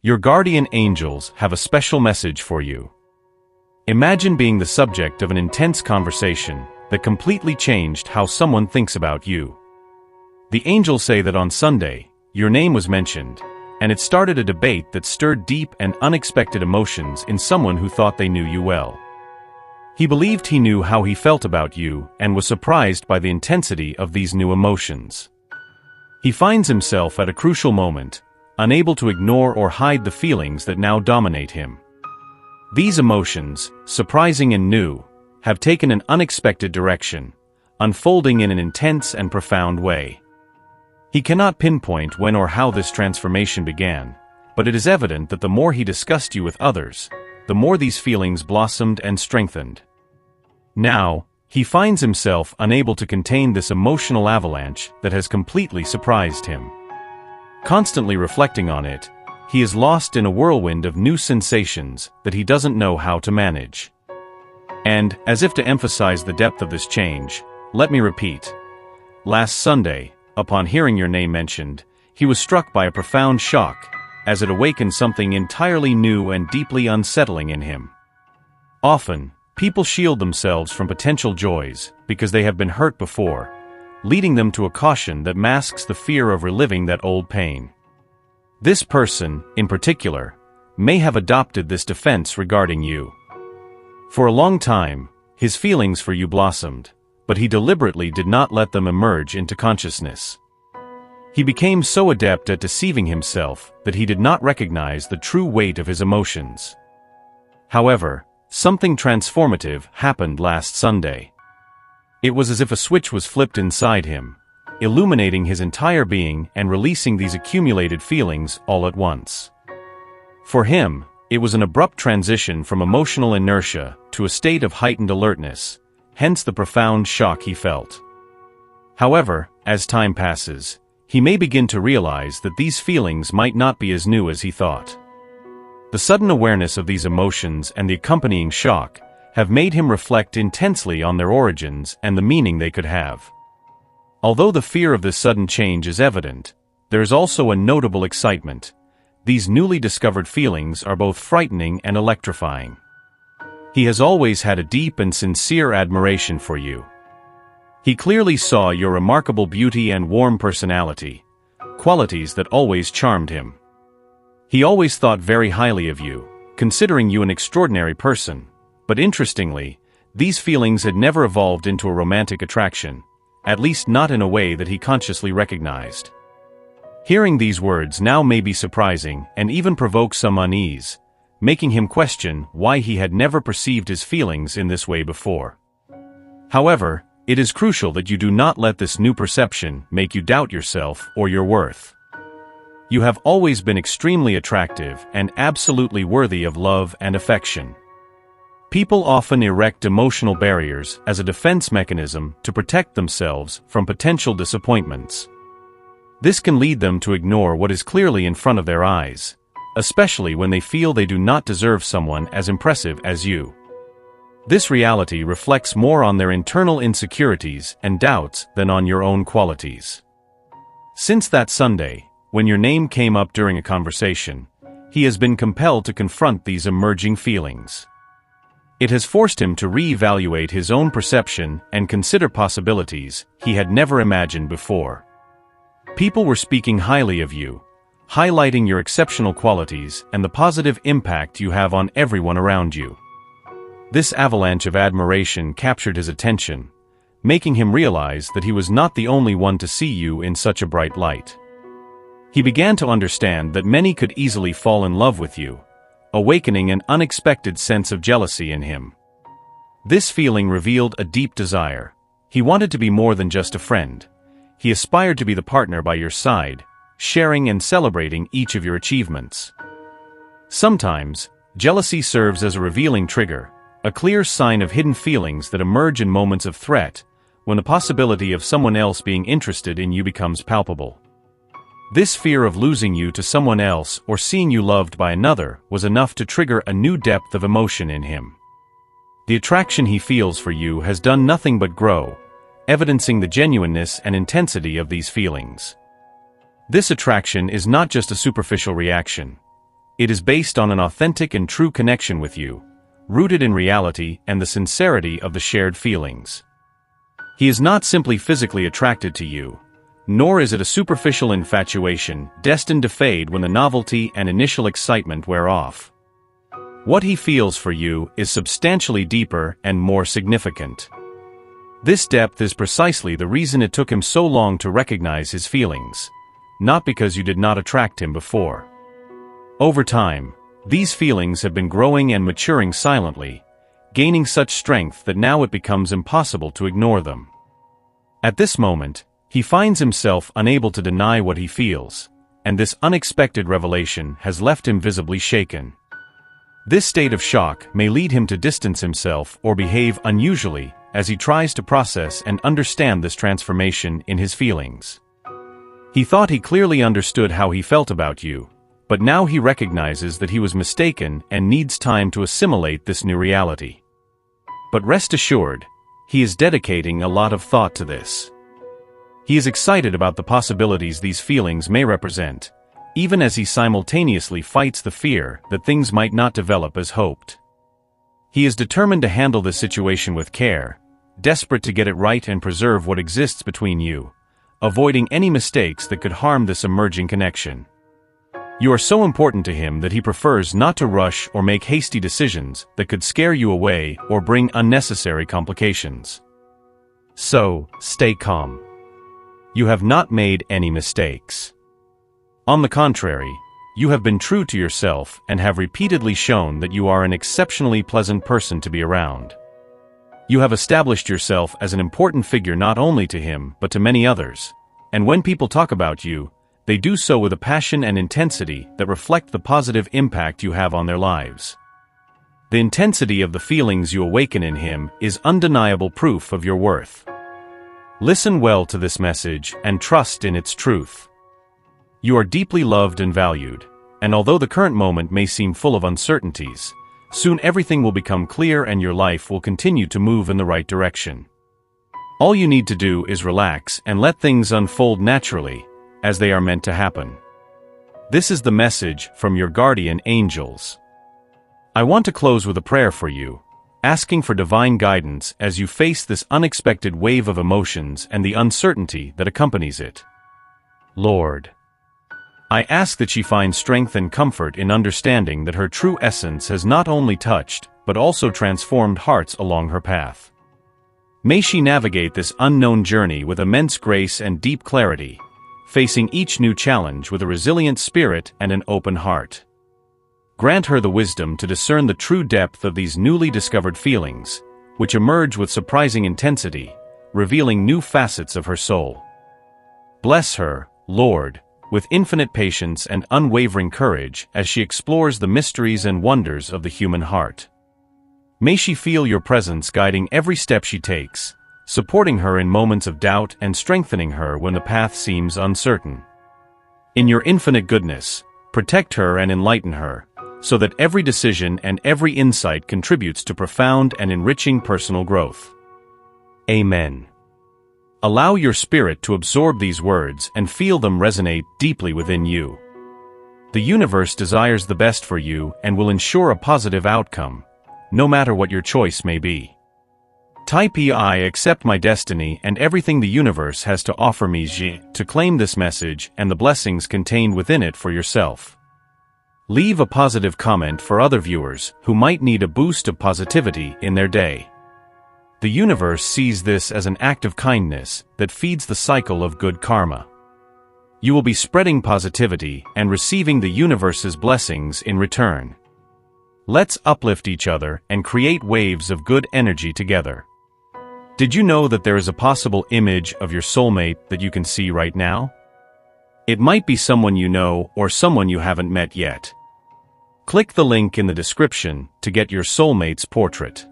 Your guardian angels have a special message for you. Imagine being the subject of an intense conversation that completely changed how someone thinks about you. The angels say that on Sunday, your name was mentioned, and it started a debate that stirred deep and unexpected emotions in someone who thought they knew you well. He believed he knew how he felt about you and was surprised by the intensity of these new emotions. He finds himself at a crucial moment, unable to ignore or hide the feelings that now dominate him. These emotions, surprising and new, have taken an unexpected direction, unfolding in an intense and profound way. He cannot pinpoint when or how this transformation began, but it is evident that the more he discussed you with others, the more these feelings blossomed and strengthened. Now, he finds himself unable to contain this emotional avalanche that has completely surprised him. Constantly reflecting on it, he is lost in a whirlwind of new sensations that he doesn't know how to manage. And, as if to emphasize the depth of this change, let me repeat. Last Sunday, upon hearing your name mentioned, he was struck by a profound shock, as it awakened something entirely new and deeply unsettling in him. Often, people shield themselves from potential joys because they have been hurt before, leading them to a caution that masks the fear of reliving that old pain. This person, in particular, may have adopted this defense regarding you. For a long time, his feelings for you blossomed, but he deliberately did not let them emerge into consciousness. He became so adept at deceiving himself that he did not recognize the true weight of his emotions. However, something transformative happened last Sunday. It was as if a switch was flipped inside him, illuminating his entire being and releasing these accumulated feelings all at once. For him, it was an abrupt transition from emotional inertia to a state of heightened alertness, hence the profound shock he felt. However, as time passes, he may begin to realize that these feelings might not be as new as he thought. The sudden awareness of these emotions and the accompanying shock have made him reflect intensely on their origins and the meaning they could have. Although the fear of this sudden change is evident, there is also a notable excitement. These newly discovered feelings are both frightening and electrifying. He has always had a deep and sincere admiration for you. He clearly saw your remarkable beauty and warm personality, qualities that always charmed him. He always thought very highly of you, considering you an extraordinary person, but interestingly, these feelings had never evolved into a romantic attraction, at least not in a way that he consciously recognized. Hearing these words now may be surprising and even provoke some unease, making him question why he had never perceived his feelings in this way before. However, it is crucial that you do not let this new perception make you doubt yourself or your worth. You have always been extremely attractive and absolutely worthy of love and affection. People often erect emotional barriers as a defense mechanism to protect themselves from potential disappointments. This can lead them to ignore what is clearly in front of their eyes, especially when they feel they do not deserve someone as impressive as you. This reality reflects more on their internal insecurities and doubts than on your own qualities. Since that Sunday, when your name came up during a conversation, he has been compelled to confront these emerging feelings. It has forced him to re-evaluate his own perception and consider possibilities he had never imagined before. People were speaking highly of you, highlighting your exceptional qualities and the positive impact you have on everyone around you. This avalanche of admiration captured his attention, making him realize that he was not the only one to see you in such a bright light. He began to understand that many could easily fall in love with you, awakening an unexpected sense of jealousy in him. This feeling revealed a deep desire. He wanted to be more than just a friend. He aspired to be the partner by your side, sharing and celebrating each of your achievements. Sometimes, jealousy serves as a revealing trigger, a clear sign of hidden feelings that emerge in moments of threat, when the possibility of someone else being interested in you becomes palpable. This fear of losing you to someone else or seeing you loved by another was enough to trigger a new depth of emotion in him. The attraction he feels for you has done nothing but grow, evidencing the genuineness and intensity of these feelings. This attraction is not just a superficial reaction. It is based on an authentic and true connection with you, rooted in reality and the sincerity of the shared feelings. He is not simply physically attracted to you, nor is it a superficial infatuation destined to fade when the novelty and initial excitement wear off. What he feels for you is substantially deeper and more significant. This depth is precisely the reason it took him so long to recognize his feelings, not because you did not attract him before. Over time, these feelings have been growing and maturing silently, gaining such strength that now it becomes impossible to ignore them. At this moment, he finds himself unable to deny what he feels, and this unexpected revelation has left him visibly shaken. This state of shock may lead him to distance himself or behave unusually as he tries to process and understand this transformation in his feelings. He thought he clearly understood how he felt about you, but now he recognizes that he was mistaken and needs time to assimilate this new reality. But rest assured, he is dedicating a lot of thought to this. He is excited about the possibilities these feelings may represent, even as he simultaneously fights the fear that things might not develop as hoped. He is determined to handle this situation with care, desperate to get it right and preserve what exists between you, avoiding any mistakes that could harm this emerging connection. You are so important to him that he prefers not to rush or make hasty decisions that could scare you away or bring unnecessary complications. So, stay calm. You have not made any mistakes. On the contrary, you have been true to yourself and have repeatedly shown that you are an exceptionally pleasant person to be around. You have established yourself as an important figure not only to him but to many others, and when people talk about you, they do so with a passion and intensity that reflect the positive impact you have on their lives. The intensity of the feelings you awaken in him is undeniable proof of your worth. Listen well to this message and trust in its truth. You are deeply loved and valued, and although the current moment may seem full of uncertainties, soon everything will become clear and your life will continue to move in the right direction. All you need to do is relax and let things unfold naturally, as they are meant to happen. This is the message from your guardian angels. I want to close with a prayer for you, asking for divine guidance as you face this unexpected wave of emotions and the uncertainty that accompanies it. Lord, I ask that she find strength and comfort in understanding that her true essence has not only touched, but also transformed hearts along her path. May she navigate this unknown journey with immense grace and deep clarity, facing each new challenge with a resilient spirit and an open heart. Grant her the wisdom to discern the true depth of these newly discovered feelings, which emerge with surprising intensity, revealing new facets of her soul. Bless her, Lord, with infinite patience and unwavering courage as she explores the mysteries and wonders of the human heart. May she feel your presence guiding every step she takes, supporting her in moments of doubt and strengthening her when the path seems uncertain. In your infinite goodness, protect her and enlighten her, so that every decision and every insight contributes to profound and enriching personal growth. Amen. Allow your spirit to absorb these words and feel them resonate deeply within you. The universe desires the best for you and will ensure a positive outcome, no matter what your choice may be. Type I accept my destiny and everything the universe has to offer me to claim this message and the blessings contained within it for yourself. Leave a positive comment for other viewers who might need a boost of positivity in their day. The universe sees this as an act of kindness that feeds the cycle of good karma. You will be spreading positivity and receiving the universe's blessings in return. Let's uplift each other and create waves of good energy together. Did you know that there is a possible image of your soulmate that you can see right now? It might be someone you know or someone you haven't met yet. Click the link in the description to get your soulmate's portrait.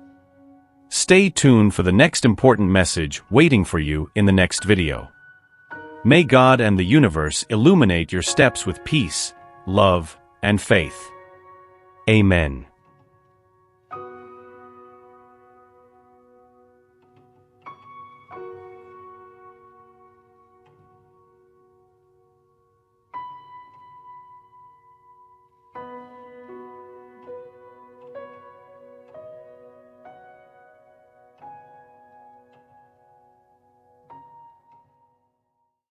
Stay tuned for the next important message waiting for you in the next video. May God and the universe illuminate your steps with peace, love, and faith. Amen.